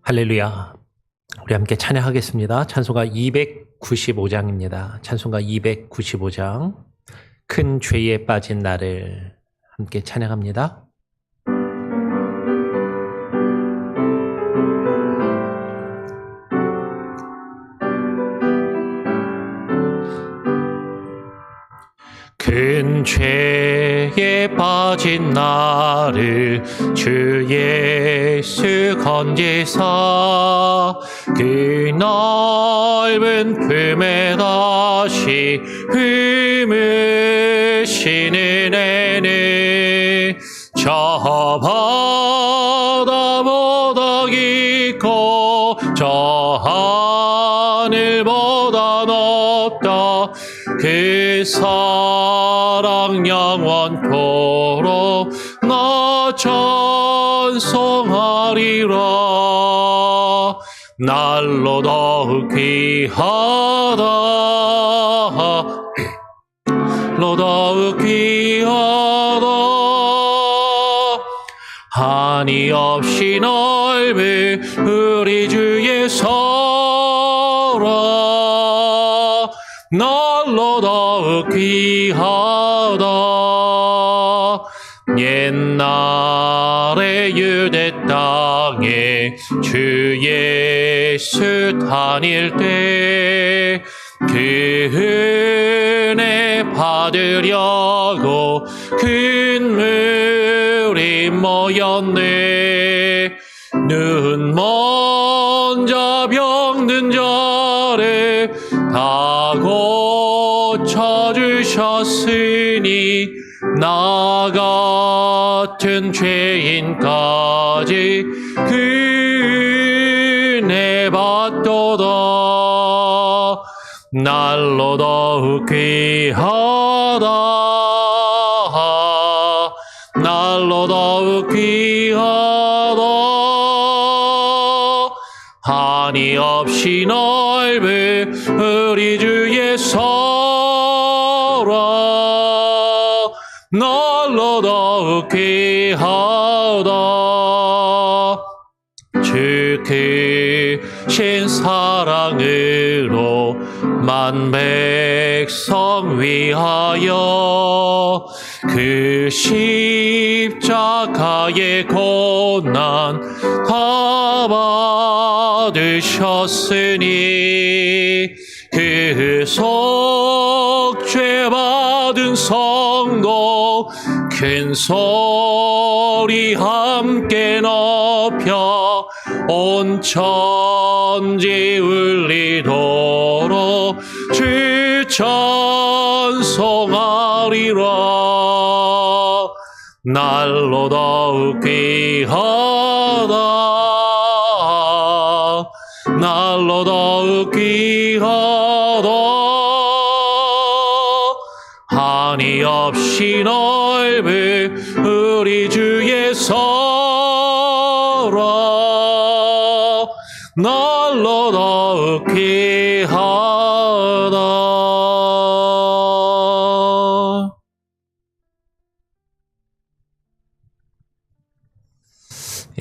할렐루야. 우리 함께 찬양하겠습니다. 찬송가 295장입니다. 찬송가 295장. 큰 죄에 빠진 나를 함께 찬양합니다. 큰 죄에 빠진 나를 주 예수 건지사 그 넓은 품에 다시 품으시는 애는 저 바다보다 깊고 저 하늘보다 높다 그 사랑 영원토록 나 찬송하리라. 날로 더욱 귀하다 날로 더욱 귀하다. 한이 없이 넓은 우리 주의 사랑 날로 더욱 귀하다. 옛날에 유대 땅에 주 예수 다닐 때 그 은혜 받으려고 큰 물이 모였네. 눈 먼저 병든 자를 다 고쳐주셨으니 나 같은 죄인까지 그 은혜 받도다. 날로 더욱 귀하다 날로 더욱 귀하다. 한이 없이 넓은 우리 주의 사랑 날로 더욱 귀하다. 주 크신 사랑으로 만 백성 위하여 그 십자가의 고난 다 받으셨으니 그 속죄 받은 성도 큰 소리 함께 높여 온 천지 울리도록 주 찬송하리라. 날로 더욱 귀하다 날로 더욱 귀하다. 한이 없이 넓은 우리 주의 사랑 날로 더욱 귀하다.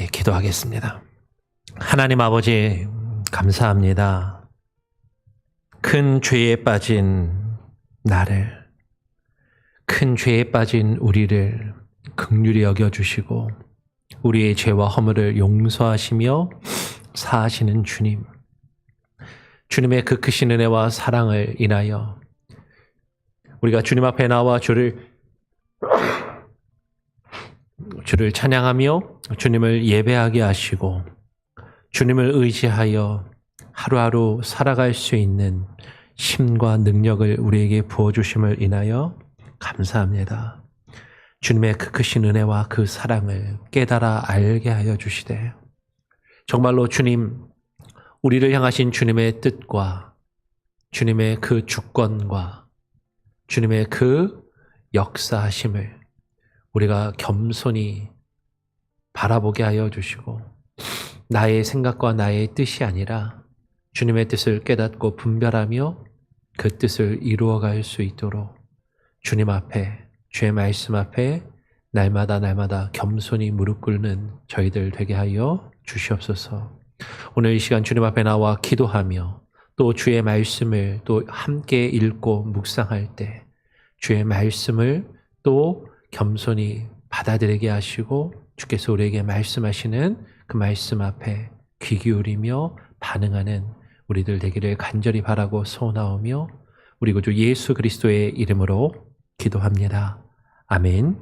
예, 기도하겠습니다. 하나님 아버지 감사합니다. 큰 죄에 빠진 나를, 큰 죄에 빠진 우리를 긍휼히 여겨주시고 우리의 죄와 허물을 용서하시며 사하시는 주님, 주님의 그 크신 은혜와 사랑을 인하여 우리가 주님 앞에 나와 주를 찬양하며 주님을 예배하게 하시고 주님을 의지하여 하루하루 살아갈 수 있는 힘과 능력을 우리에게 부어주심을 인하여 감사합니다. 주님의 그 크신 은혜와 그 사랑을 깨달아 알게 하여 주시되 정말로 주님, 우리를 향하신 주님의 뜻과 주님의 그 주권과 주님의 그 역사하심을 우리가 겸손히 바라보게 하여 주시고 나의 생각과 나의 뜻이 아니라 주님의 뜻을 깨닫고 분별하며 그 뜻을 이루어갈 수 있도록 주님 앞에, 주의 말씀 앞에 날마다 겸손히 무릎 꿇는 저희들 되게 하여 주시옵소서. 오늘 이 시간 주님 앞에 나와 기도하며 또 주의 말씀을 또 함께 읽고 묵상할 때 주의 말씀을 또 겸손히 받아들이게 하시고 주께서 우리에게 말씀하시는 그 말씀 앞에 귀 기울이며 반응하는 우리들 되기를 간절히 바라고 소원하오며 우리 구주 예수 그리스도의 이름으로 기도합니다. 아멘.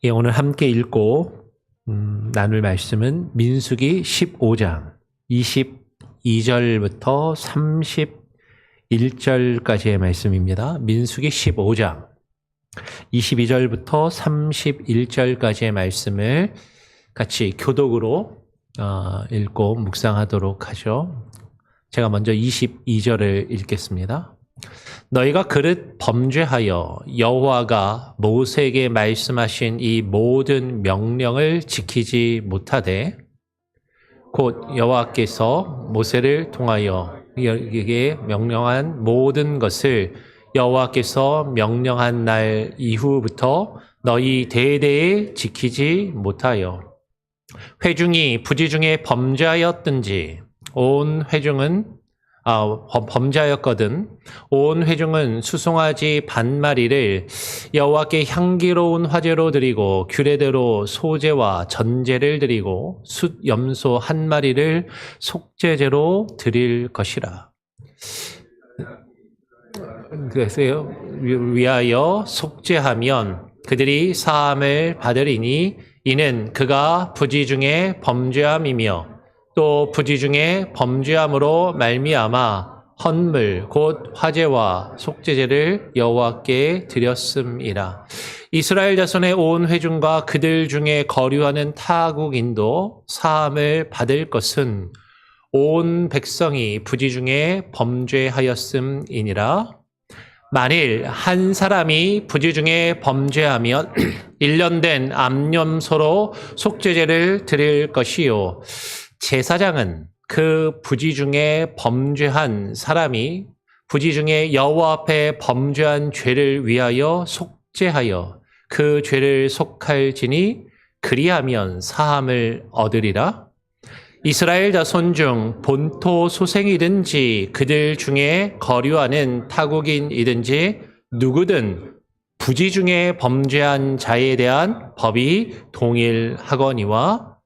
예, 오늘 함께 읽고 나눌 말씀은 민수기 15장 22절부터 31절까지의 말씀입니다. 민수기 15장 22절부터 31절까지의 말씀을 같이 교독으로 읽고 묵상하도록 하죠. 제가 먼저 22절을 읽겠습니다. 너희가 그릇 범죄하여 여호와가 모세에게 말씀하신 이 모든 명령을 지키지 못하되 곧 여호와께서 모세를 통하여 이에게 명령한 모든 것을 여호와께서 명령한 날 이후부터 너희 대대에 지키지 못하여 회중이 부지 중에 범죄하였든지 온 회중은 범죄하였거든 온 회중은 수송아지 반마리를 여호와께 향기로운 화제로 드리고 규례대로 소제와 전제를 드리고 숫 염소 한 마리를 속죄제로 드릴 것이라. 그래서 위하여 속죄하면 그들이 사함을 받으리니 이는 그가 부지 중에 범죄함이며 또 부지 중에 범죄함으로 말미암아 헌물 곧 화제와 속죄제를 여호와께 드렸음이라. 이스라엘 자손의 온 회중과 그들 중에 거류하는 타국인도 사함을 받을 것은 온 백성이 부지 중에 범죄하였음이니라. 만일 한 사람이 부지 중에 범죄하면 1년 된 암염소로 속죄제를 드릴 것이요 제사장은 그 부지 중에 범죄한 사람이 부지 중에 여호와 앞에 범죄한 죄를 위하여 속죄하여 그 죄를 속할지니 그리하면 사함을 얻으리라. 이스라엘 자손 중 본토 소생이든지 그들 중에 거류하는 타국인이든지 누구든 부지 중에 범죄한 자에 대한 법이 동일하거니와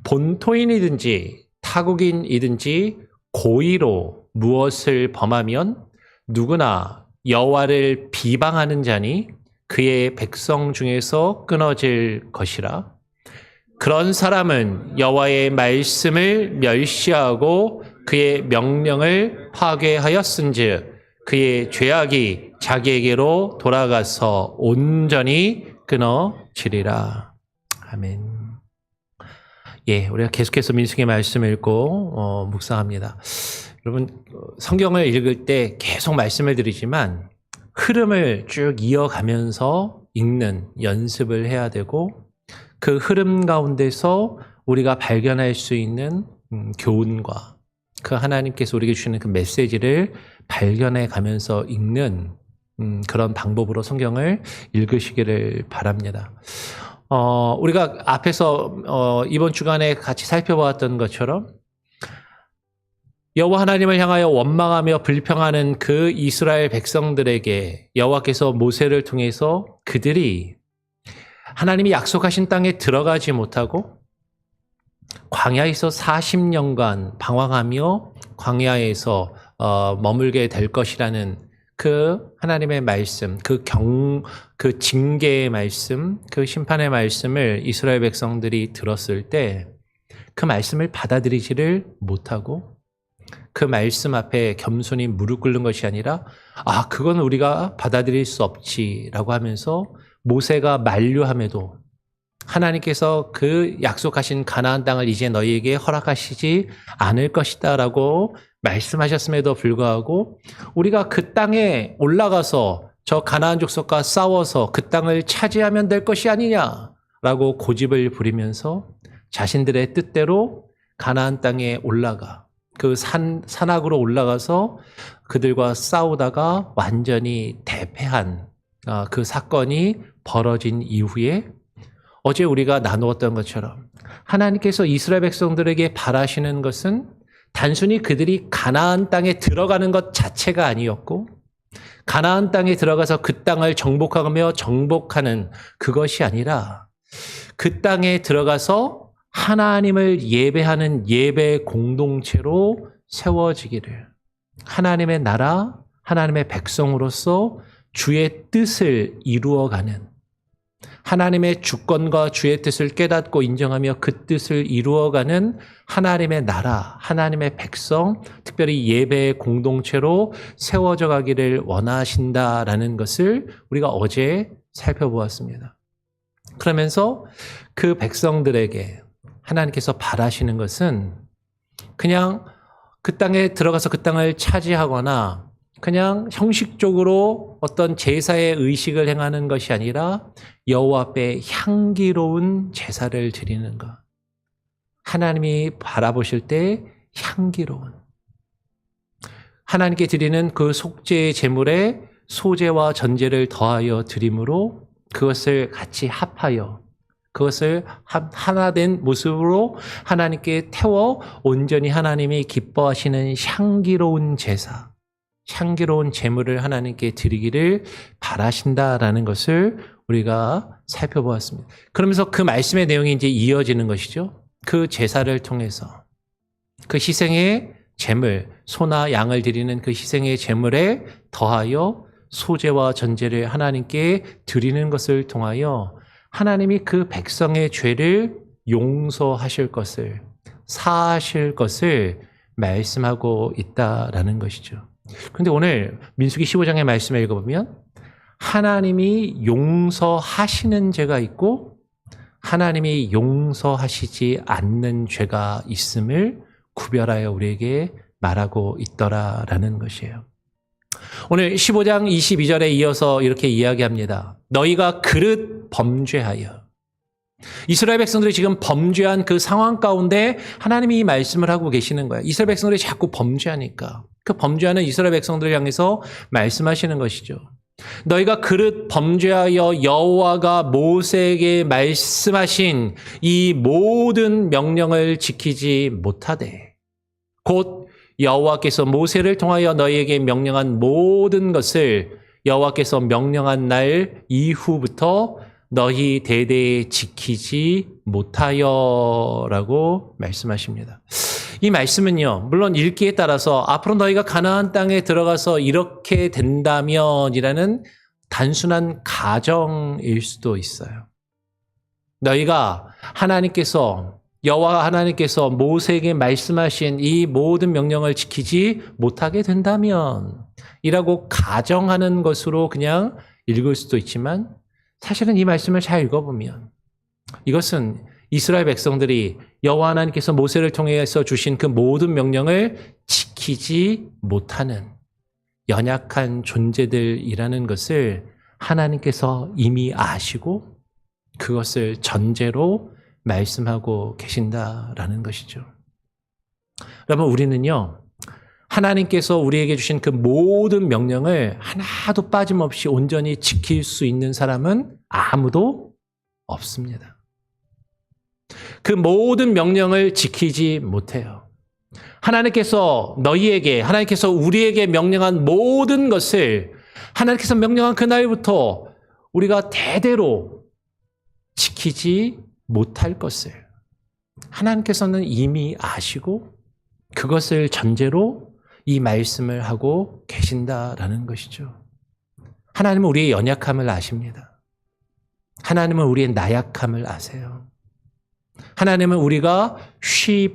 본토인이든지 타국인이든지 고의로 무엇을 범하면 누구나 여호와를 비방하는 자니 그의 백성 중에서 끊어질 것이라. 그런 사람은 여호와의 말씀을 멸시하고 그의 명령을 파괴하였은즉 그의 죄악이 자기에게로 돌아가서 온전히 끊어지리라. 아멘. 예, 우리가 계속해서 민수기의 말씀을 읽고 묵상합니다. 여러분 성경을 읽을 때 계속 말씀을 드리지만 흐름을 쭉 이어가면서 읽는 연습을 해야 되고 그 흐름 가운데서 우리가 발견할 수 있는 교훈과 그 하나님께서 우리에게 주시는 그 메시지를 발견해 가면서 읽는 그런 방법으로 성경을 읽으시기를 바랍니다. 우리가 앞에서 이번 주간에 같이 살펴보았던 것처럼 여호와 하나님을 향하여 원망하며 불평하는 그 이스라엘 백성들에게 여호와께서 모세를 통해서 그들이 하나님이 약속하신 땅에 들어가지 못하고 광야에서 40년간 방황하며 광야에서 머물게 될 것이라는 그 하나님의 말씀, 그 징계의 말씀, 그 심판의 말씀을 이스라엘 백성들이 들었을 때 그 말씀을 받아들이지를 못하고 그 말씀 앞에 겸손히 무릎 꿇는 것이 아니라 그건 우리가 받아들일 수 없지라고 하면서 모세가 만류함에도 하나님께서 그 약속하신 가나안 땅을 이제 너희에게 허락하시지 않을 것이다 라고 말씀하셨음에도 불구하고 우리가 그 땅에 올라가서 저 가나안 족속과 싸워서 그 땅을 차지하면 될 것이 아니냐라고 고집을 부리면서 자신들의 뜻대로 가나안 땅에 올라가 그 산악으로 올라가서 그들과 싸우다가 완전히 대패한 그 사건이 벌어진 이후에 어제 우리가 나누었던 것처럼 하나님께서 이스라엘 백성들에게 바라시는 것은 단순히 그들이 가나안 땅에 들어가는 것 자체가 아니었고 가나안 땅에 들어가서 그 땅을 정복하며 정복하는 그것이 아니라 그 땅에 들어가서 하나님을 예배하는 예배 공동체로 세워지기를 하나님의 나라, 하나님의 백성으로서 주의 뜻을 이루어가는 하나님의 주권과 주의 뜻을 깨닫고 인정하며 그 뜻을 이루어가는 하나님의 나라, 하나님의 백성, 특별히 예배의 공동체로 세워져 가기를 원하신다라는 것을 우리가 어제 살펴보았습니다. 그러면서 그 백성들에게 하나님께서 바라시는 것은 그냥 그 땅에 들어가서 그 땅을 차지하거나 그냥 형식적으로 어떤 제사의 의식을 행하는 것이 아니라 여호와 앞에 향기로운 제사를 드리는 것. 하나님이 바라보실 때 향기로운. 하나님께 드리는 그 속죄의 제물에 소제와 전제를 더하여 드림으로 그것을 같이 합하여 그것을 하나된 모습으로 하나님께 태워 온전히 하나님이 기뻐하시는 향기로운 제사. 향기로운 제물을 하나님께 드리기를 바라신다라는 것을 우리가 살펴보았습니다. 그러면서 그 말씀의 내용이 이제 이어지는 것이죠. 그 제사를 통해서 그 희생의 제물, 소나 양을 드리는 그 희생의 제물에 더하여 소제와 전제를 하나님께 드리는 것을 통하여 하나님이 그 백성의 죄를 용서하실 것을, 사하실 것을 말씀하고 있다라는 것이죠. 그런데 오늘 민수기 15장의 말씀을 읽어보면 하나님이 용서하시는 죄가 있고 하나님이 용서하시지 않는 죄가 있음을 구별하여 우리에게 말하고 있더라라는 것이에요. 오늘 15장 22절에 이어서 이렇게 이야기합니다. 너희가 그릇 범죄하여. 이스라엘 백성들이 지금 범죄한 그 상황 가운데 하나님이 이 말씀을 하고 계시는 거예요. 이스라엘 백성들이 자꾸 범죄하니까 그 범죄하는 이스라엘 백성들을 향해서 말씀하시는 것이죠. 너희가 그릇 범죄하여 여호와가 모세에게 말씀하신 이 모든 명령을 지키지 못하되 곧 여호와께서 모세를 통하여 너희에게 명령한 모든 것을 여호와께서 명령한 날 이후부터 너희 대대에 지키지 못하여라고 말씀하십니다. 이 말씀은요, 물론 읽기에 따라서 앞으로 너희가 가나안 땅에 들어가서 이렇게 된다면이라는 단순한 가정일 수도 있어요. 너희가 여호와 하나님께서 모세에게 말씀하신 이 모든 명령을 지키지 못하게 된다면 이라고 가정하는 것으로 그냥 읽을 수도 있지만 사실은 이 말씀을 잘 읽어보면 이것은 이스라엘 백성들이 여호와 하나님께서 모세를 통해서 주신 그 모든 명령을 지키지 못하는 연약한 존재들이라는 것을 하나님께서 이미 아시고 그것을 전제로 말씀하고 계신다라는 것이죠. 여러분, 우리는요, 하나님께서 우리에게 주신 그 모든 명령을 하나도 빠짐없이 온전히 지킬 수 있는 사람은 아무도 없습니다. 그 모든 명령을 지키지 못해요. 하나님께서 우리에게 명령한 모든 것을 하나님께서 명령한 그날부터 우리가 대대로 지키지 못할 것을 하나님께서는 이미 아시고 그것을 전제로 이 말씀을 하고 계신다라는 것이죠. 하나님은 우리의 연약함을 아십니다. 하나님은 우리의 나약함을 아세요. 하나님은 우리가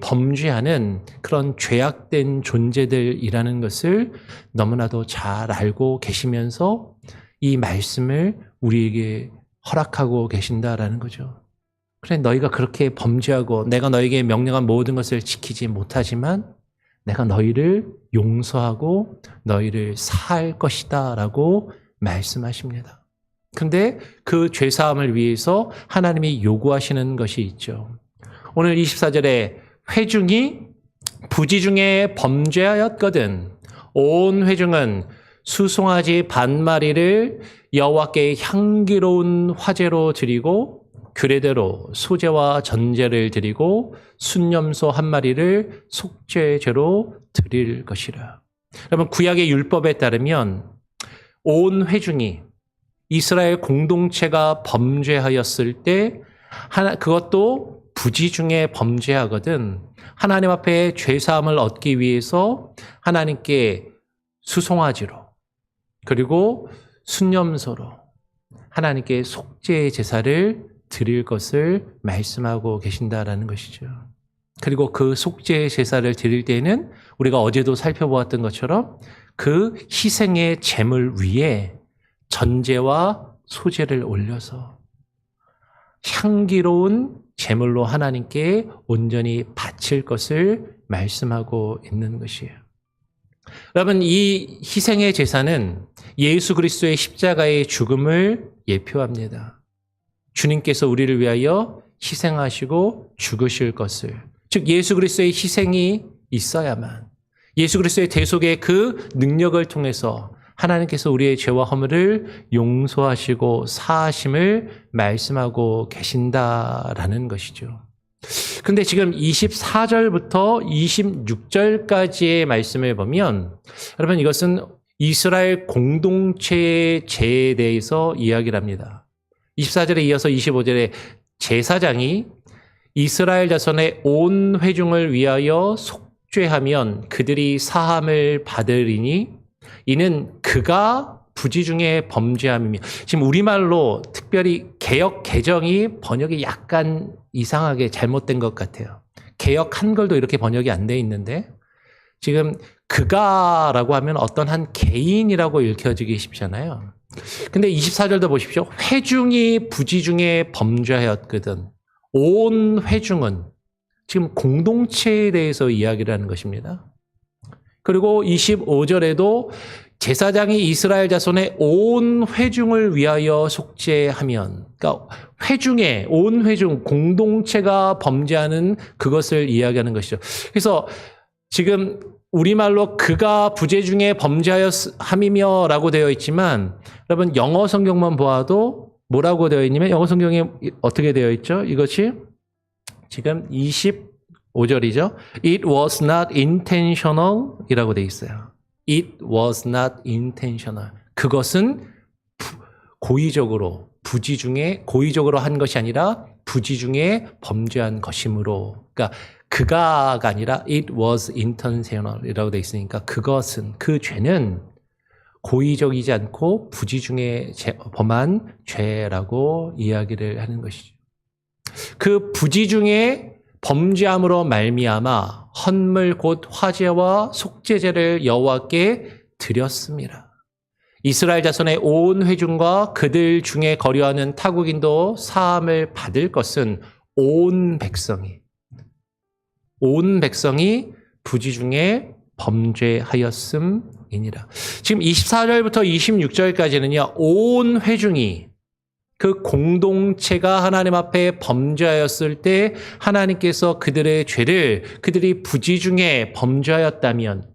범죄하는 그런 죄악된 존재들이라는 것을 너무나도 잘 알고 계시면서 이 말씀을 우리에게 허락하고 계신다라는 거죠. 그래, 너희가 그렇게 범죄하고 내가 너에게 명령한 모든 것을 지키지 못하지만 내가 너희를 용서하고 너희를 사할 것이다 라고 말씀하십니다. 그런데 그 죄사함을 위해서 하나님이 요구하시는 것이 있죠. 오늘 24절에 회중이 부지 중에 범죄하였거든 온 회중은 수송아지 반마리를 여호와께 향기로운 화제로 드리고 규례대로 소제와 전제를 드리고 순념소 한 마리를 속죄죄로 드릴 것이라. 여러분, 구약의 율법에 따르면 온 회중이 이스라엘 공동체가 범죄하였을 때 그것도 부지 중에 범죄하거든 하나님 앞에 죄사함을 얻기 위해서 하나님께 수송아지로 그리고 순념소로 하나님께 속죄의 제사를 드릴 것을 말씀하고 계신다라는 것이죠. 그리고 그 속죄의 제사를 드릴 때에는 우리가 어제도 살펴보았던 것처럼 그 희생의 제물 위에 전제와 소제를 올려서 향기로운 제물로 하나님께 온전히 바칠 것을 말씀하고 있는 것이에요. 여러분, 이 희생의 제사는 예수 그리스도의 십자가의 죽음을 예표합니다. 주님께서 우리를 위하여 희생하시고 죽으실 것을, 즉 예수 그리스도의 희생이 있어야만, 예수 그리스도의 대속의 그 능력을 통해서 하나님께서 우리의 죄와 허물을 용서하시고 사하심을 말씀하고 계신다라는 것이죠. 그런데 지금 24절부터 26절까지의 말씀을 보면 여러분, 이것은 이스라엘 공동체의 죄에 대해서 이야기를 합니다. 24절에 이어서 25절에 제사장이 이스라엘 자손의 온 회중을 위하여 속죄하면 그들이 사함을 받으리니 이는 그가 부지 중에 범죄함이며, 지금 우리말로 특별히 개역 개정이 번역이 약간 이상하게 잘못된 것 같아요. 개역 한글도 이렇게 번역이 안 돼 있는데 지금 그가라고 하면 어떤 한 개인이라고 읽혀지기 쉽잖아요. 근데 24절도 보십시오. 회중이 부지 중에 범죄하였거든. 온 회중은 지금 공동체에 대해서 이야기를 하는 것입니다. 그리고 25절에도 제사장이 이스라엘 자손의 온 회중을 위하여 속죄하면, 그러니까 회중의 온 회중 공동체가 범죄하는 그것을 이야기하는 것이죠. 그래서 지금 우리말로 그가 부재 중에 범죄하였함이며 라고 되어 있지만 여러분, 영어 성경만 보아도 뭐라고 되어 있냐면 영어 성경에 어떻게 되어 있죠? 이것이 지금 25절이죠. It was not intentional 이라고 되어 있어요. It was not intentional. 그것은 고의적으로, 부지 중에 고의적으로 한 것이 아니라 부지 중에 범죄한 것이므로. 그러니까 그가가 아니라 it was intentional 이라고 되어 있으니까 그것은, 그 죄는 고의적이지 않고 부지 중에 범한 죄라고 이야기를 하는 것이죠. 그 부지 중에 범죄함으로 말미암아 헌물 곧 화제와 속죄제를 여호와께 드렸습니다. 이스라엘 자손의 온 회중과 그들 중에 거류하는 타국인도 사함을 받을 것은 온 백성이 부지 중에 범죄하였음이니라. 지금 24절부터 26절까지는요, 온 회중이 그 공동체가 하나님 앞에 범죄하였을 때 하나님께서 그들의 죄를, 그들이 부지 중에 범죄하였다면,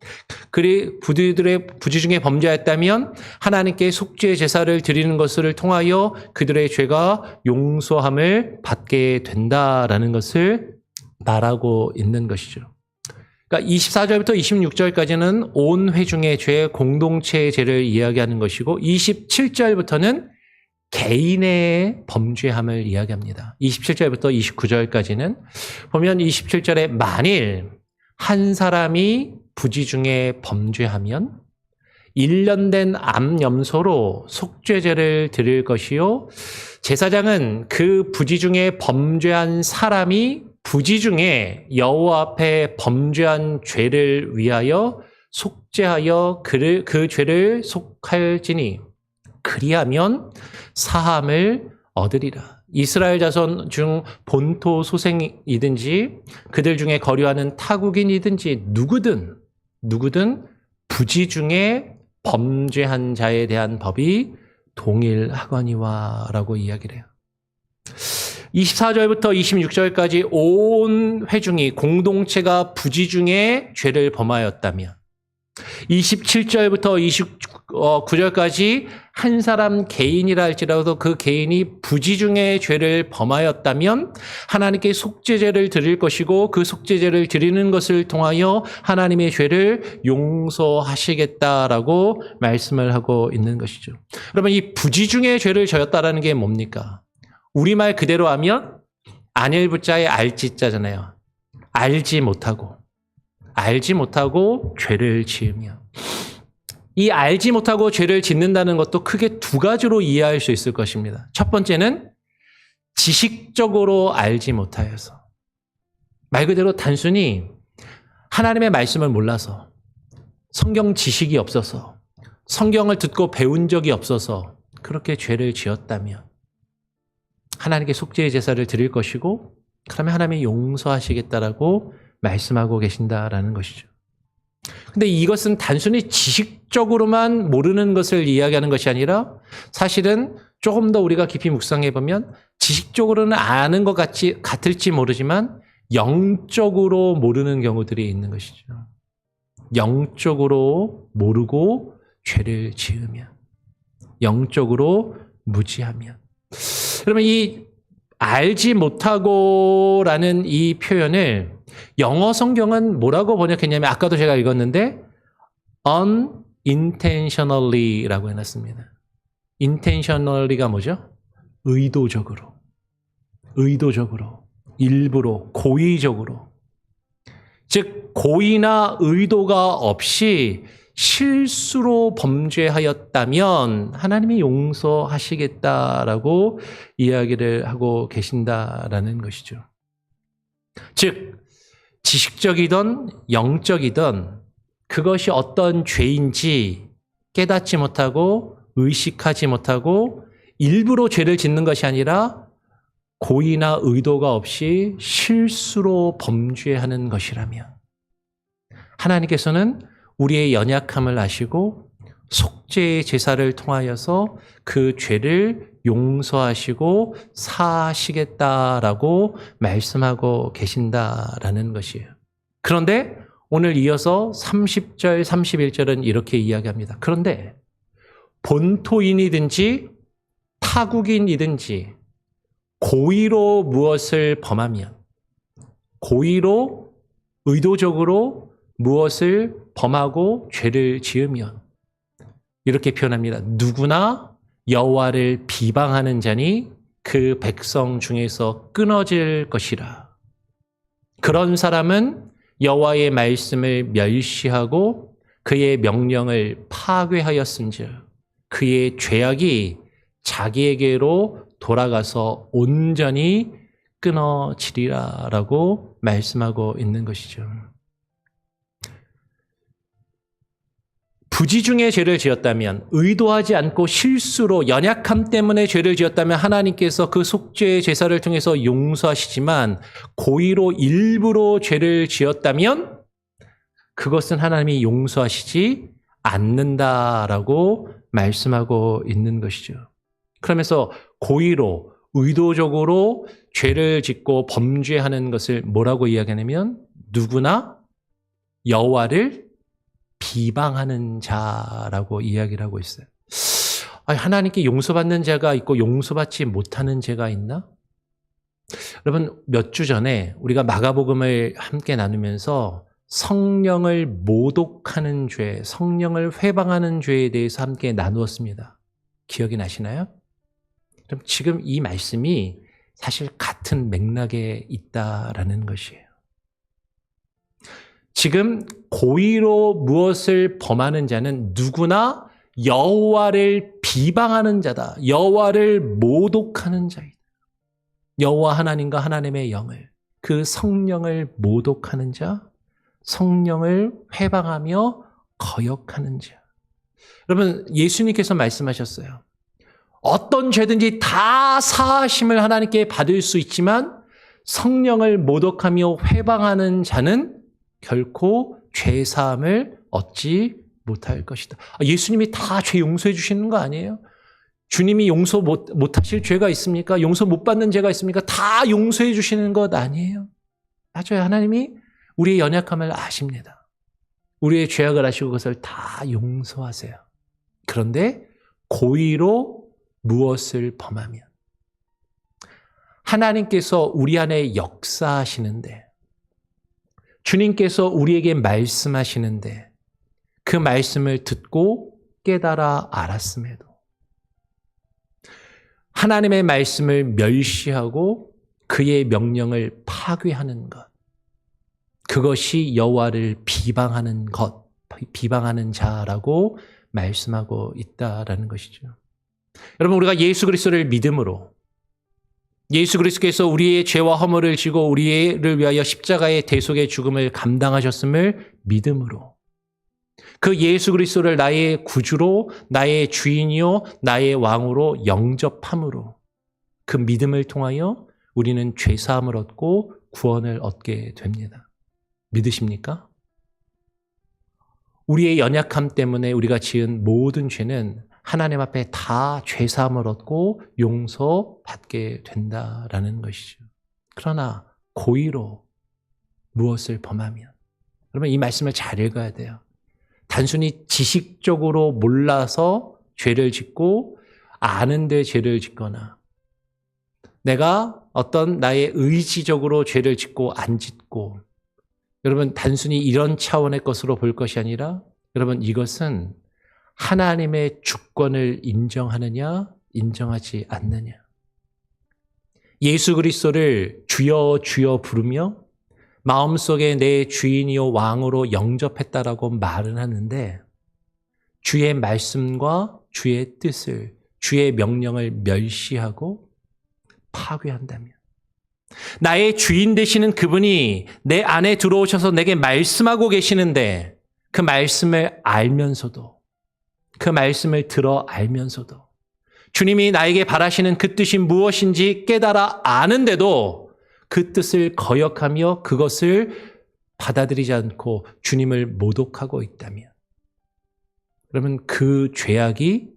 그들의 부지 중에 범죄하였다면 하나님께 속죄 제사를 드리는 것을 통하여 그들의 죄가 용서함을 받게 된다라는 것을 말하고 있는 것이죠. 그러니까 24절부터 26절까지는 온 회중의 죄, 공동체의 죄를 이야기하는 것이고 27절부터는 개인의 범죄함을 이야기합니다. 27절부터 29절까지는 보면 27절에 만일 한 사람이 부지 중에 범죄하면 1년 된 암염소로 속죄제를 드릴 것이요 제사장은 그 부지 중에 범죄한 사람이 부지 중에 여호와 앞에 범죄한 죄를 위하여 속죄하여 그 죄를 속할지니 그리하면 사함을 얻으리라. 이스라엘 자손 중 본토 소생이든지 그들 중에 거류하는 타국인이든지 누구든 부지 중에 범죄한 자에 대한 법이 동일하거니와 라고 이야기를 해요. 24절부터 26절까지 온 회중이 공동체가 부지 중에 죄를 범하였다면 27절부터 29절까지 한 사람 개인이라 할지라도 그 개인이 부지중의 죄를 범하였다면 하나님께 속죄제를 드릴 것이고 그 속죄제를 드리는 것을 통하여 하나님의 죄를 용서하시겠다라고 말씀을 하고 있는 것이죠. 여러분, 이 부지중의 죄를 저였다라는 게 뭡니까? 우리말 그대로 하면 안일부자의 알지자잖아요. 알지 못하고 죄를 지으며, 이 알지 못하고 죄를 짓는다는 것도 크게 두 가지로 이해할 수 있을 것입니다. 첫 번째는 지식적으로 알지 못하여서, 말 그대로 단순히 하나님의 말씀을 몰라서, 성경 지식이 없어서, 성경을 듣고 배운 적이 없어서 그렇게 죄를 지었다면 하나님께 속죄의 제사를 드릴 것이고 그러면 하나님이 용서하시겠다라고 말씀하고 계신다라는 것이죠. 근데 이것은 단순히 지식적으로만 모르는 것을 이야기하는 것이 아니라 사실은 조금 더 우리가 깊이 묵상해 보면 지식적으로는 아는 것 같을지 모르지만 영적으로 모르는 경우들이 있는 것이죠. 영적으로 모르고 죄를 지으면, 영적으로 무지하면. 여러분, 이 알지 못하고라는 이 표현을 영어 성경은 뭐라고 번역했냐면 아까도 제가 읽었는데 unintentionally라고 해놨습니다. intentionally가 뭐죠? 의도적으로, 일부러, 고의적으로. 즉 고의나 의도가 없이 실수로 범죄하였다면 하나님이 용서하시겠다라고 이야기를 하고 계신다라는 것이죠. 즉 지식적이든 영적이든 그것이 어떤 죄인지 깨닫지 못하고 의식하지 못하고 일부러 죄를 짓는 것이 아니라 고의나 의도가 없이 실수로 범죄하는 것이라면 하나님께서는 우리의 연약함을 아시고 속죄의 제사를 통하여서 그 죄를 용서하시고 사하시겠다라고 말씀하고 계신다라는 것이에요. 그런데 오늘 이어서 30절, 31절은 이렇게 이야기합니다. 그런데 본토인이든지 타국인이든지 고의로 무엇을 범하면, 고의로 의도적으로 무엇을 범하고 죄를 지으면 이렇게 표현합니다. 누구나 여호와를 비방하는 자니 그 백성 중에서 끊어질 것이라. 그런 사람은 여호와의 말씀을 멸시하고 그의 명령을 파괴하였은즉 그의 죄악이 자기에게로 돌아가서 온전히 끊어지리라라고 말씀하고 있는 것이죠. 부지중에 죄를 지었다면, 의도하지 않고 실수로 연약함 때문에 죄를 지었다면 하나님께서 그 속죄의 제사를 통해서 용서하시지만 고의로 일부러 죄를 지었다면 그것은 하나님이 용서하시지 않는다라고 말씀하고 있는 것이죠. 그러면서 고의로 의도적으로 죄를 짓고 범죄하는 것을 뭐라고 이야기하냐면 누구나 여호와를 비방하는 자라고 이야기를 하고 있어요. 하나님께 용서받는 죄가 있고 용서받지 못하는 죄가 있나? 여러분, 몇 주 전에 우리가 마가복음을 함께 나누면서 성령을 모독하는 죄, 성령을 회방하는 죄에 대해서 함께 나누었습니다. 기억이 나시나요? 그럼 지금 이 말씀이 사실 같은 맥락에 있다라는 것이에요. 지금 고의로 무엇을 범하는 자는 누구나 여호와를 비방하는 자다. 여호와를 모독하는 자이다. 여호와 하나님과 하나님의 영을, 그 성령을 모독하는 자, 성령을 회방하며 거역하는 자. 여러분, 예수님께서 말씀하셨어요. 어떤 죄든지 다 사하심을 하나님께 받을 수 있지만 성령을 모독하며 회방하는 자는 결코 죄 사함을 얻지 못할 것이다. 예수님이 다 죄 용서해 주시는 거 아니에요? 주님이 용서 못하실 죄가 있습니까? 용서 못 받는 죄가 있습니까? 다 용서해 주시는 것 아니에요? 맞아요. 하나님이 우리의 연약함을 아십니다. 우리의 죄악을 아시고 그것을 다 용서하세요. 그런데 고의로 무엇을 범하면 하나님께서 우리 안에 역사하시는데 주님께서 우리에게 말씀하시는데 그 말씀을 듣고 깨달아 알았음에도 하나님의 말씀을 멸시하고 그의 명령을 파괴하는 것, 그것이 여호와를 비방하는 것, 비방하는 자라고 말씀하고 있다라는 것이죠. 여러분, 우리가 예수 그리스도를 믿음으로 예수 그리스도께서 우리의 죄와 허물을 지고 우리를 위하여 십자가의 대속의 죽음을 감당하셨음을 믿음으로 그 예수 그리스도를 나의 구주로 나의 주인이요 나의 왕으로 영접함으로 그 믿음을 통하여 우리는 죄사함을 얻고 구원을 얻게 됩니다. 믿으십니까? 우리의 연약함 때문에 우리가 지은 모든 죄는 하나님 앞에 다 죄사함을 얻고 용서받게 된다라는 것이죠. 그러나 고의로 무엇을 범하면, 여러분 이 말씀을 잘 읽어야 돼요. 단순히 지식적으로 몰라서 죄를 짓고 아는데 죄를 짓거나 내가 어떤 나의 의지적으로 죄를 짓고 안 짓고, 여러분 단순히 이런 차원의 것으로 볼 것이 아니라 여러분 이것은 하나님의 주권을 인정하느냐 인정하지 않느냐. 예수 그리스도를 주여 주여 부르며 마음속에 내 주인이요 왕으로 영접했다라고 말은 하는데 주의 말씀과 주의 뜻을, 주의 명령을 멸시하고 파괴한다면, 나의 주인 되시는 그분이 내 안에 들어오셔서 내게 말씀하고 계시는데 그 말씀을 알면서도, 그 말씀을 들어 알면서도 주님이 나에게 바라시는 그 뜻이 무엇인지 깨달아 아는데도 그 뜻을 거역하며 그것을 받아들이지 않고 주님을 모독하고 있다면, 그러면 그 죄악이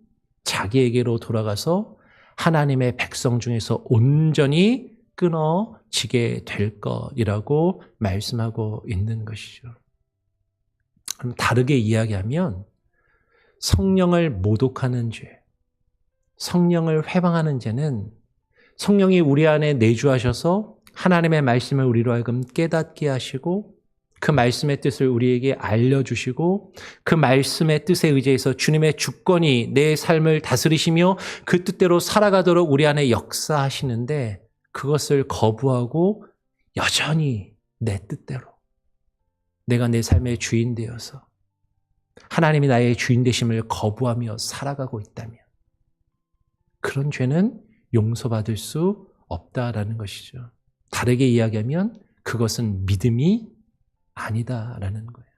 자기에게로 돌아가서 하나님의 백성 중에서 온전히 끊어지게 될 것이라고 말씀하고 있는 것이죠. 그럼 다르게 이야기하면 성령을 모독하는 죄, 성령을 회방하는 죄는 성령이 우리 안에 내주하셔서 하나님의 말씀을 우리로 하여금 깨닫게 하시고 그 말씀의 뜻을 우리에게 알려주시고 그 말씀의 뜻에 의지해서 주님의 주권이 내 삶을 다스리시며 그 뜻대로 살아가도록 우리 안에 역사하시는데 그것을 거부하고 여전히 내 뜻대로 내가 내 삶의 주인 되어서 하나님이 나의 주인 되심을 거부하며 살아가고 있다면 그런 죄는 용서받을 수 없다라는 것이죠. 다르게 이야기하면 그것은 믿음이 아니다라는 거예요.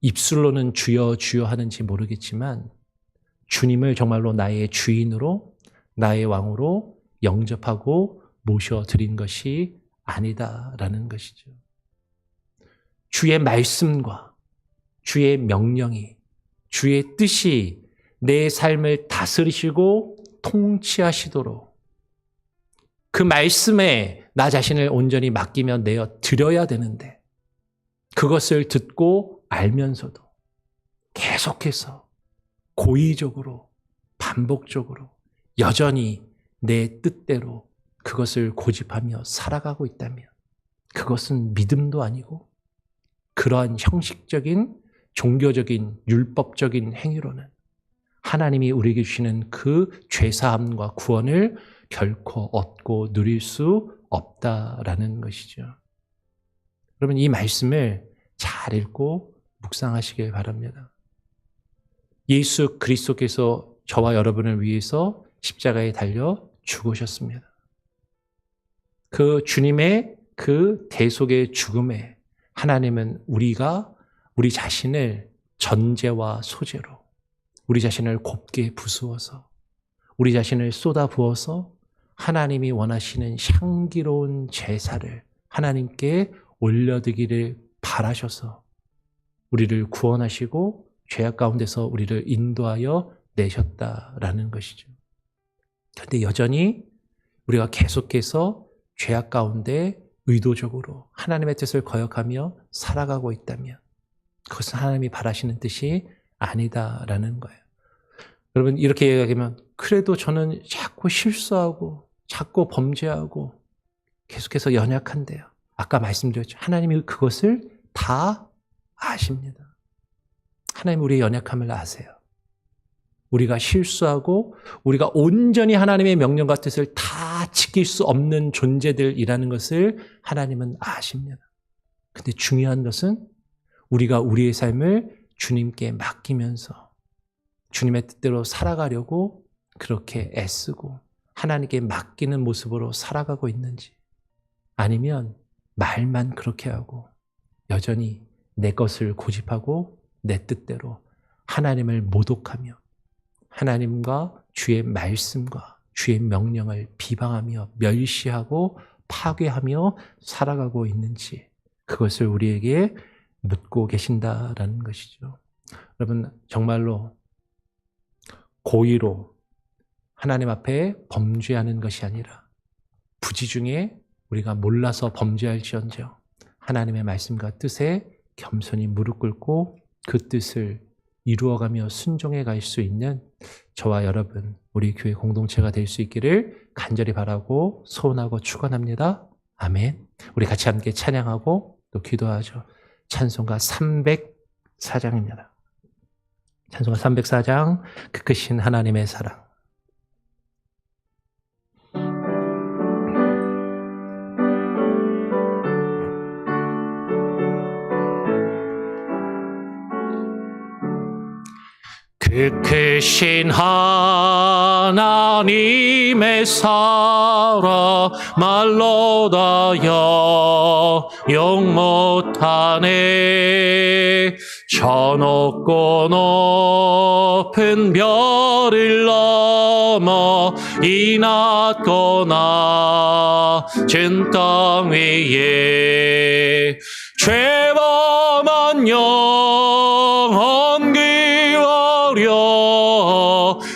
입술로는 주여 주여 하는지 모르겠지만 주님을 정말로 나의 주인으로 나의 왕으로 영접하고 모셔드린 것이 아니다라는 것이죠. 주의 말씀과 주의 명령이, 주의 뜻이 내 삶을 다스리시고 통치하시도록 그 말씀에 나 자신을 온전히 맡기며 내어 드려야 되는데 그것을 듣고 알면서도 계속해서 고의적으로 반복적으로 여전히 내 뜻대로 그것을 고집하며 살아가고 있다면 그것은 믿음도 아니고 그러한 형식적인 종교적인 율법적인 행위로는 하나님이 우리에게 주시는 그 죄사함과 구원을 결코 얻고 누릴 수 없다라는 것이죠. 여러분 이 말씀을 잘 읽고 묵상하시길 바랍니다. 예수 그리스도께서 저와 여러분을 위해서 십자가에 달려 죽으셨습니다. 그 주님의 그 대속의 죽음에 하나님은 우리 자신을 전제와 소재로 우리 자신을 곱게 부수어서 우리 자신을 쏟아 부어서 하나님이 원하시는 향기로운 제사를 하나님께 올려드리기를 바라셔서 우리를 구원하시고 죄악 가운데서 우리를 인도하여 내셨다라는 것이죠. 그런데 여전히 우리가 계속해서 죄악 가운데 의도적으로 하나님의 뜻을 거역하며 살아가고 있다면 그것은 하나님이 바라시는 뜻이 아니다라는 거예요. 여러분 이렇게 얘기하면 그래도 저는 자꾸 실수하고 자꾸 범죄하고 계속해서 연약한데요. 아까 말씀드렸죠. 하나님이 그것을 다 아십니다. 하나님 우리의 연약함을 아세요. 우리가 실수하고 우리가 온전히 하나님의 명령과 뜻을 다 지킬 수 없는 존재들이라는 것을 하나님은 아십니다. 근데 중요한 것은 우리가 우리의 삶을 주님께 맡기면서 주님의 뜻대로 살아가려고 그렇게 애쓰고 하나님께 맡기는 모습으로 살아가고 있는지, 아니면 말만 그렇게 하고 여전히 내 것을 고집하고 내 뜻대로 하나님을 모독하며 하나님과 주의 말씀과 주의 명령을 비방하며 멸시하고 파괴하며 살아가고 있는지, 그것을 우리에게 묻고 계신다라는 것이죠. 여러분 정말로 고의로 하나님 앞에 범죄하는 것이 아니라 부지 중에 우리가 몰라서 범죄할지언정 하나님의 말씀과 뜻에 겸손히 무릎 꿇고 그 뜻을 이루어가며 순종해 갈 수 있는 저와 여러분, 우리 교회 공동체가 될 수 있기를 간절히 바라고 소원하고 축원합니다. 아멘. 우리 같이 함께 찬양하고 또 기도하죠. 찬송가 304장입니다. 찬송가 304장, 그 크신 하나님의 사랑. 그 크신 하나님의 사랑 말로 다 영영 못하네. 저 높고 높은 별을 넘어 이 낮고 낮은 땅 위에 죄범한 영혼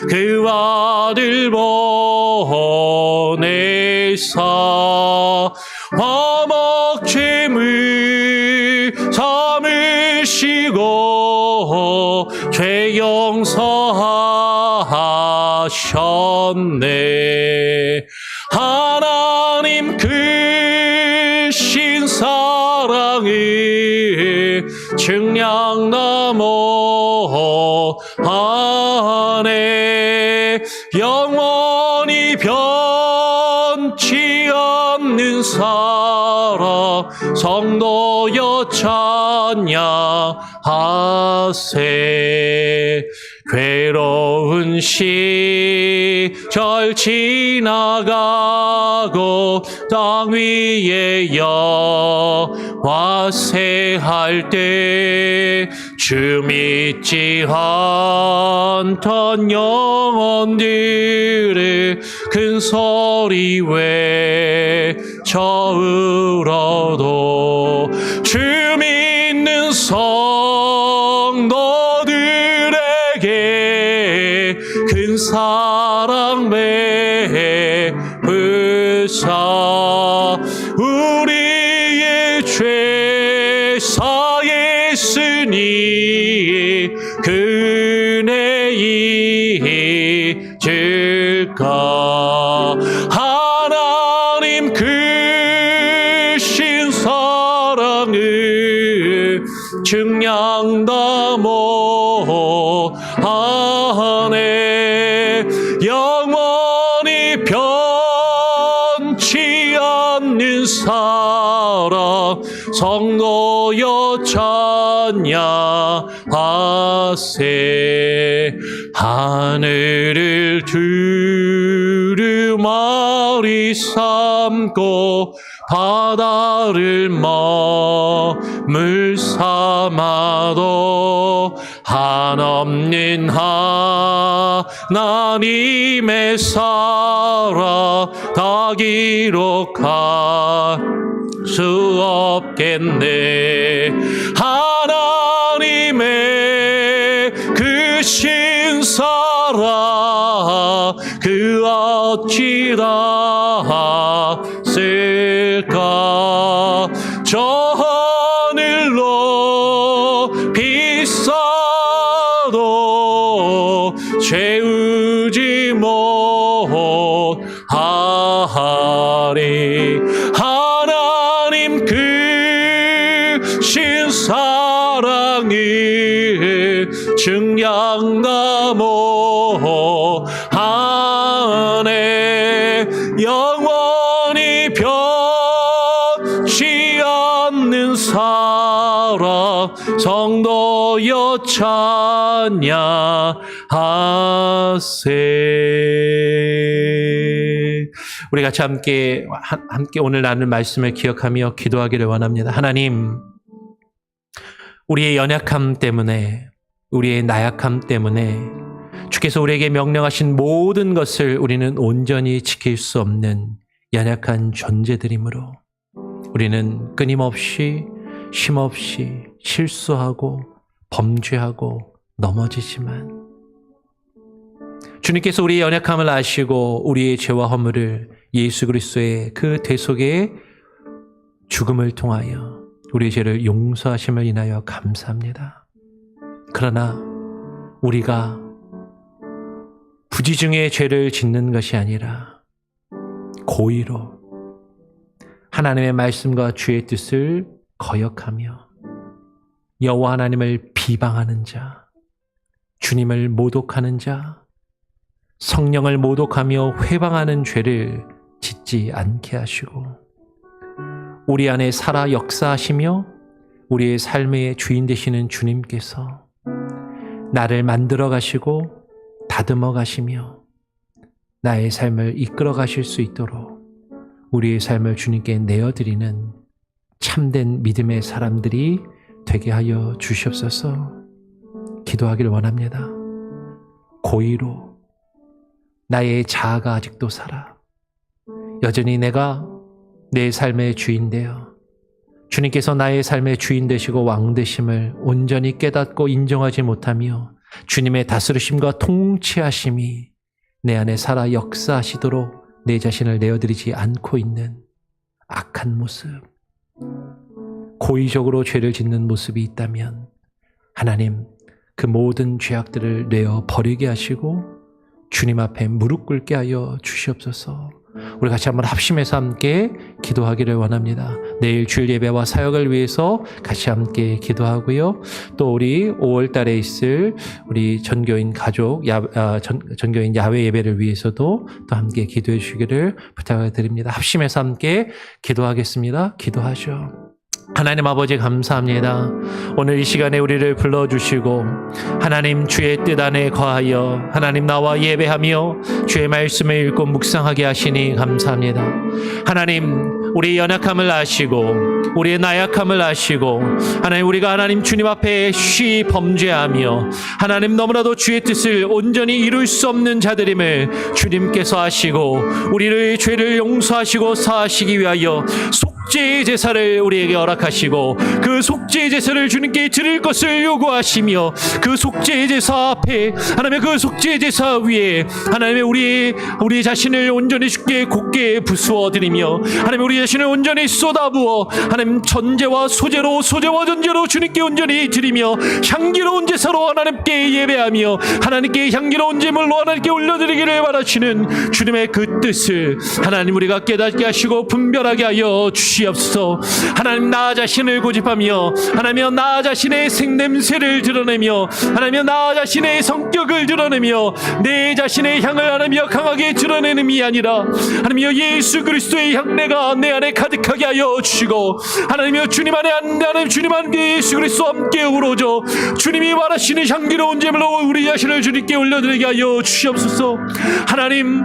그 아들 보내사 화목짐을 삼으시고 죄 용서하셨네. 하나님 크신 사랑을 증량 넘어 하네. 영원히 변치 않는 사랑 성도여 찬양하세. 괴로운 시절 지나가고 땅 위에 여와세할 때 주 믿지 않던 영혼들의 큰 소리 외쳐 울어도 주 믿는 성도들에게 큰 사랑 베푸사. 우리의 죄 사했으니 그네 잊을까. 하나님 크신 사랑을 증량 다 못하네. 영원히 변치 않는 사랑 성도여 찬양하세. 하늘을 두루마리 삼고 바다를 머물 삼아도 한없는 하나님의 사랑 다 기록할 수 없겠네. 하나님의 크신 사랑 그 어찌다 쓸까. 저 하늘 높이 있어도 채우지 못하리. 하나님 크신 사랑이 증량나무 안에 영원히 변치 않는 사랑 성도여 찬양하세. 우리 같이 함께 오늘 나눌 말씀을 기억하며 기도하기를 원합니다. 하나님, 우리의 연약함 때문에, 우리의 나약함 때문에 주께서 우리에게 명령하신 모든 것을 우리는 온전히 지킬 수 없는 연약한 존재들이므로 우리는 끊임없이 쉼없이 실수하고 범죄하고 넘어지지만 주님께서 우리의 연약함을 아시고 우리의 죄와 허물을 예수 그리스도의 그 대속의 죽음을 통하여 우리의 죄를 용서하심을 인하여 감사합니다. 그러나 우리가 부지중에 죄를 짓는 것이 아니라 고의로 하나님의 말씀과 주의 뜻을 거역하며 여호와 하나님을 비방하는 자, 주님을 모독하는 자, 성령을 모독하며 회방하는 죄를 짓지 않게 하시고 우리 안에 살아 역사하시며 우리의 삶의 주인 되시는 주님께서 나를 만들어 가시고 다듬어 가시며 나의 삶을 이끌어 가실 수 있도록 우리의 삶을 주님께 내어드리는 참된 믿음의 사람들이 되게 하여 주시옵소서. 기도하기를 원합니다. 고의로 나의 자아가 아직도 살아 여전히 내가 내 삶의 주인 되어 주님께서 나의 삶의 주인 되시고 왕 되심을 온전히 깨닫고 인정하지 못하며 주님의 다스리심과 통치하심이 내 안에 살아 역사하시도록 내 자신을 내어드리지 않고 있는 악한 모습, 고의적으로 죄를 짓는 모습이 있다면 하나님 그 모든 죄악들을 내어 버리게 하시고 주님 앞에 무릎 꿇게 하여 주시옵소서. 우리 같이 한번 합심해서 함께 기도하기를 원합니다. 내일 주일 예배와 사역을 위해서 같이 함께 기도하고요. 또 우리 5월 달에 있을 우리 전교인 가족, 전교인 야외 예배를 위해서도 또 함께 기도해 주시기를 부탁을 드립니다. 합심해서 함께 기도하겠습니다. 기도하죠. 하나님 아버지 감사합니다. 오늘 이 시간에 우리를 불러주시고 하나님 주의 뜻 안에 거하여 하나님 나와 예배하며 주의 말씀을 읽고 묵상하게 하시니 감사합니다. 하나님 우리의 연약함을 아시고 우리의 나약함을 아시고 하나님 우리가 하나님 주님 앞에 쉬 범죄하며 하나님 너무나도 주의 뜻을 온전히 이룰 수 없는 자들임을 주님께서 아시고 우리의 죄를 용서하시고 사하시기 위하여 속죄의 제사를 우리에게 허락하시고 그 속죄의 제사를 주님께 드릴 것을 요구하시며 그 속죄의 제사 앞에 하나님의 그 속죄의 제사 위에 하나님의 우리 자신을 온전히 주께 곧게 부수어 드리며 하나님 우리 자신을 온전히 쏟아부어 하나님 전제와 소제로 소제와 전제로 주님께 온전히 드리며 향기로운 제사로 하나님께 예배하며 하나님께 향기로운 제물로 하나님께 올려드리기를 바라시는 주님의 그 뜻을 하나님 우리가 깨닫게 하시고 분별하게 하여 주시옵소서. 하나님 나 자신을 고집하며 하나님 나 자신의 생냄새를 드러내며 하나님 나 자신의 성격을 드러내며 내 자신의 향을 하나님 강하게 드러내는이 아니라 하나님 예수 그리스도의 향내가 내 안에 가득하게 하여 주시고 하나님 주님 안에 하나님 주님 안에 예수 그리스도와 함께 어우러져 주님이 말하시는 향기로운 제물로 우리 자신을 주님께 올려드리게 하여 주시옵소서. 하나님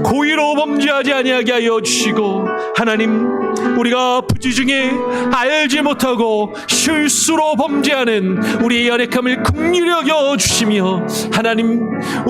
고의로 범죄하지 아니하게 하여 주시고 하나님 우리가 부지중에 알지 못하고 실수로 범죄하는 우리의 연약함을 긍휼히 여겨 주시며 하나님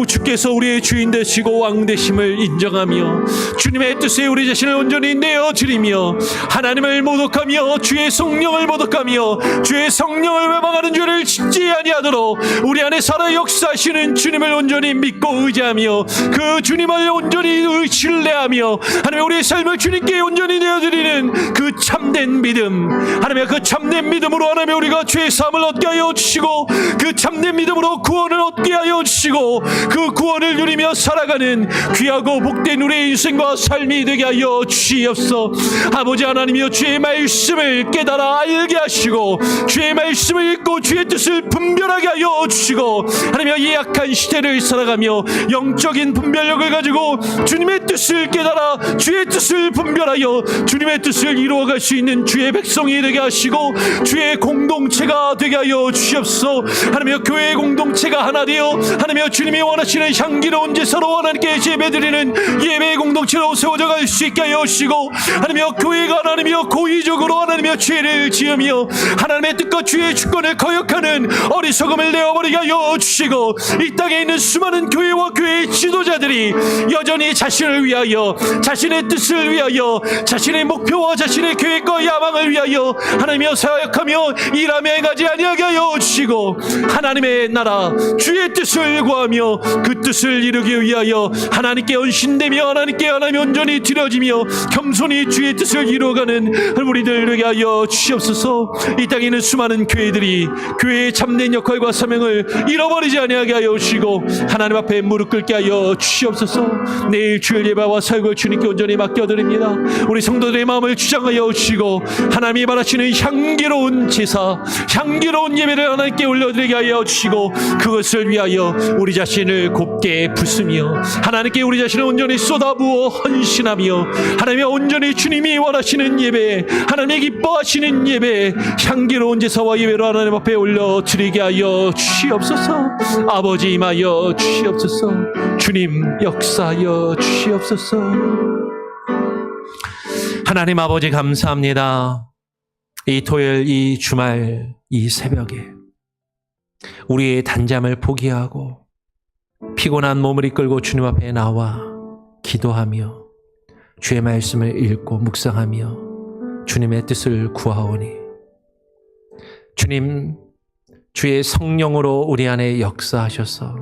주께서 우리의 주인 되시고 왕 되심을 인정하며 주님의 뜻에 우리 자신을 온전히 내어드리며 하나님을 모독하며 주의 성령을 모독하며 주의 성령을 외방하는 죄를 짓지 아니하도록 우리 안에 살아 역사하시는 주님을 온전히 믿고 의지하며 그 주님을 온전히 신뢰하며 하나님 우리의 삶을 주님께 온전히 내어드리는 하는 그 참된 믿음, 하나님 그 참된 믿음으로 하나님 우리가 죄 사함을 얻게 하여 주시고, 그 참된 믿음으로 구원을 얻게 하여 주시고, 그 구원을 누리며 살아가는 귀하고 복된 우리의 인생과 삶이 되게 하여 주시옵소서. 아버지 하나님이여, 주의 말씀을 깨달아 알게 하시고, 주의 말씀을 읽고 주의 뜻을 분별하게 하여 주시고, 하나님이여 이 약한 시대를 살아가며 영적인 분별력을 가지고 주님의 뜻을 깨달아 주의 뜻을 분별하여 주님의 뜻을 이루어갈 수 있는 주의 백성이 되게 하시고, 주의 공동체가 되게 하여 주시옵소서. 하나님이여 교회의 공동체가 하나 되어 하나님이여 주님이 원하시는 향기로운 제사로 하나님께 예배드리는 예배의 공동체로 세워져 갈 수 있게 하여 주시고, 하나님이여 교회가 하나님이여 고의적으로 하나님이여 죄를 지으며 하나님의 뜻과 주의 주권을 거역하는 어리석음을 내어버리게 하여 주시고, 이 땅에 있는 수많은 교회와 교회의 지도자들이 여전히 자신을 위하여, 자신의 뜻을 위하여, 자신의 목표와 자신의 계획과 야망을 위하여 하나님이여 사역하며 일하며 행하지 아니하게 하여 주시고, 하나님의 나라 주의 뜻을 구하며 그 뜻을 이루기 위하여 하나님께 헌신되며 하나님께 하나님 온전히 드려지며 겸손히 주의 뜻을 이루어가는 우리들 되게 하여 주시옵소서. 이 땅에 있는 수많은 교회들이 교회의 참된 역할과 사명을 잃어버리지 아니하게 하여 주시고, 하나님 앞에 무릎 꿇게 하여 주시옵소서. 내일 주일 예배와 사역을 주님께 온전히 맡겨드립니다. 우리 성도들의 마음을 주장하여 주시고, 하나님이 바라시는 향기로운 제사, 향기로운 예배를 하나님께 올려드리게 하여 주시고, 그것을 위하여 우리 자신을 곱게 붓으며 하나님께 우리 자신을 온전히 쏟아부어 헌신하며, 하나님의 온전히 주님이 원하시는 예배, 하나님이 기뻐하시는 예배, 향기로운 제사와 예배로 하나님 앞에 올려드리게 하여 주시옵소서. 아버지 임하여 주시옵소서. 주님 역사하여 주시옵소서. 하나님 아버지 감사합니다. 이 토요일, 이 주말, 이 새벽에 우리의 단잠을 포기하고 피곤한 몸을 이끌고 주님 앞에 나와 기도하며 주의 말씀을 읽고 묵상하며 주님의 뜻을 구하오니, 주님 주의 성령으로 우리 안에 역사하셔서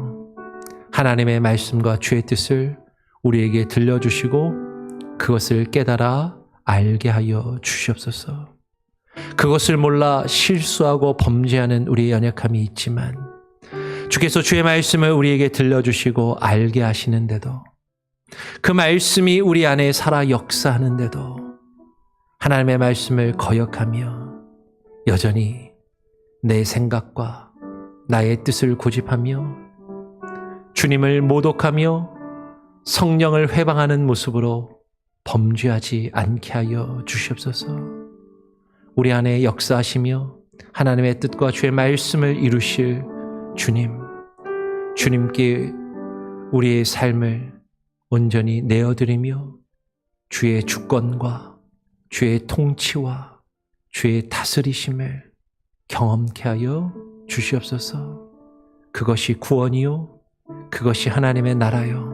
하나님의 말씀과 주의 뜻을 우리에게 들려주시고 그것을 깨달아 알게 하여 주시옵소서. 그것을 몰라 실수하고 범죄하는 우리의 연약함이 있지만 주께서 주의 말씀을 우리에게 들려주시고 알게 하시는데도, 그 말씀이 우리 안에 살아 역사하는데도 하나님의 말씀을 거역하며 여전히 내 생각과 나의 뜻을 고집하며 주님을 모독하며 성령을 회방하는 모습으로 범죄하지 않게 하여 주시옵소서. 우리 안에 역사하시며 하나님의 뜻과 주의 말씀을 이루실 주님, 주님께 우리의 삶을 온전히 내어드리며 주의 주권과 주의 통치와 주의 다스리심을 경험케 하여 주시옵소서. 그것이 구원이요, 그것이 하나님의 나라요,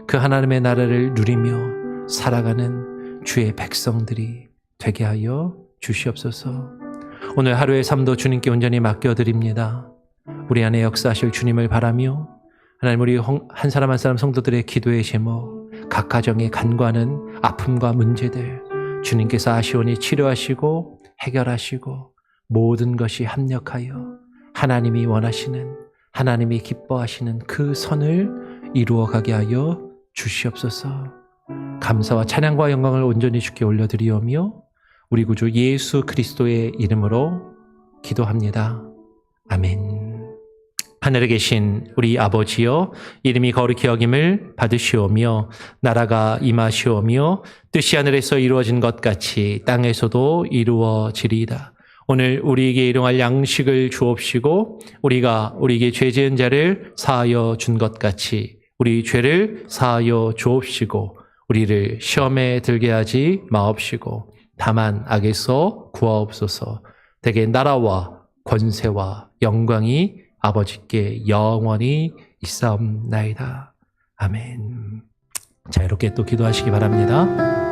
그 하나님의 나라를 누리며 살아가는 주의 백성들이 되게 하여 주시옵소서. 오늘 하루의 삶도 주님께 온전히 맡겨드립니다. 우리 안에 역사하실 주님을 바라며 하나님, 우리 한 사람 한 사람 성도들의 기도의 제목, 각 가정에 간과하는 아픔과 문제들 주님께서 아시오니 치료하시고 해결하시고 모든 것이 합력하여 하나님이 원하시는, 하나님이 기뻐하시는 그 선을 이루어가게 하여 주시옵소서. 감사와 찬양과 영광을 온전히 주께 올려드리오며 우리 구주 예수 그리스도의 이름으로 기도합니다. 아멘. 하늘에 계신 우리 아버지여, 이름이 거룩히 여김을 받으시오며 나라가 임하시오며 뜻이 하늘에서 이루어진 것 같이 땅에서도 이루어지리이다. 오늘 우리에게 일용할 양식을 주옵시고 우리가 우리에게 죄 지은 자를 사하여 준 것 같이 우리 죄를 사하여 주옵시고 우리를 시험에 들게 하지 마옵시고 다만 악에서 구하옵소서. 대개 나라와 권세와 영광이 아버지께 영원히 있사옵나이다. 아멘. 자, 이렇게 또 기도하시기 바랍니다.